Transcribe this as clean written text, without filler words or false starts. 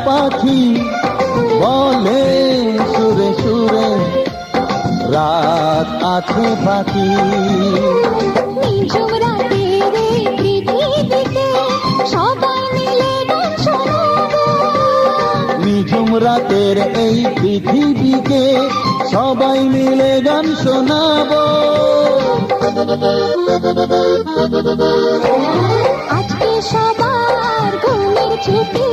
পাখি বলে সুরে সুরে রাত আছে বাকি। নিঝুম রাতের এই পৃথিবীতে সবাই মিলে গান শোনাবো। নিঝুম রাতের এই পৃথিবীকে সবাই মিলে গান শোনাবো। আজকে সবার ঘুমের ছুটি,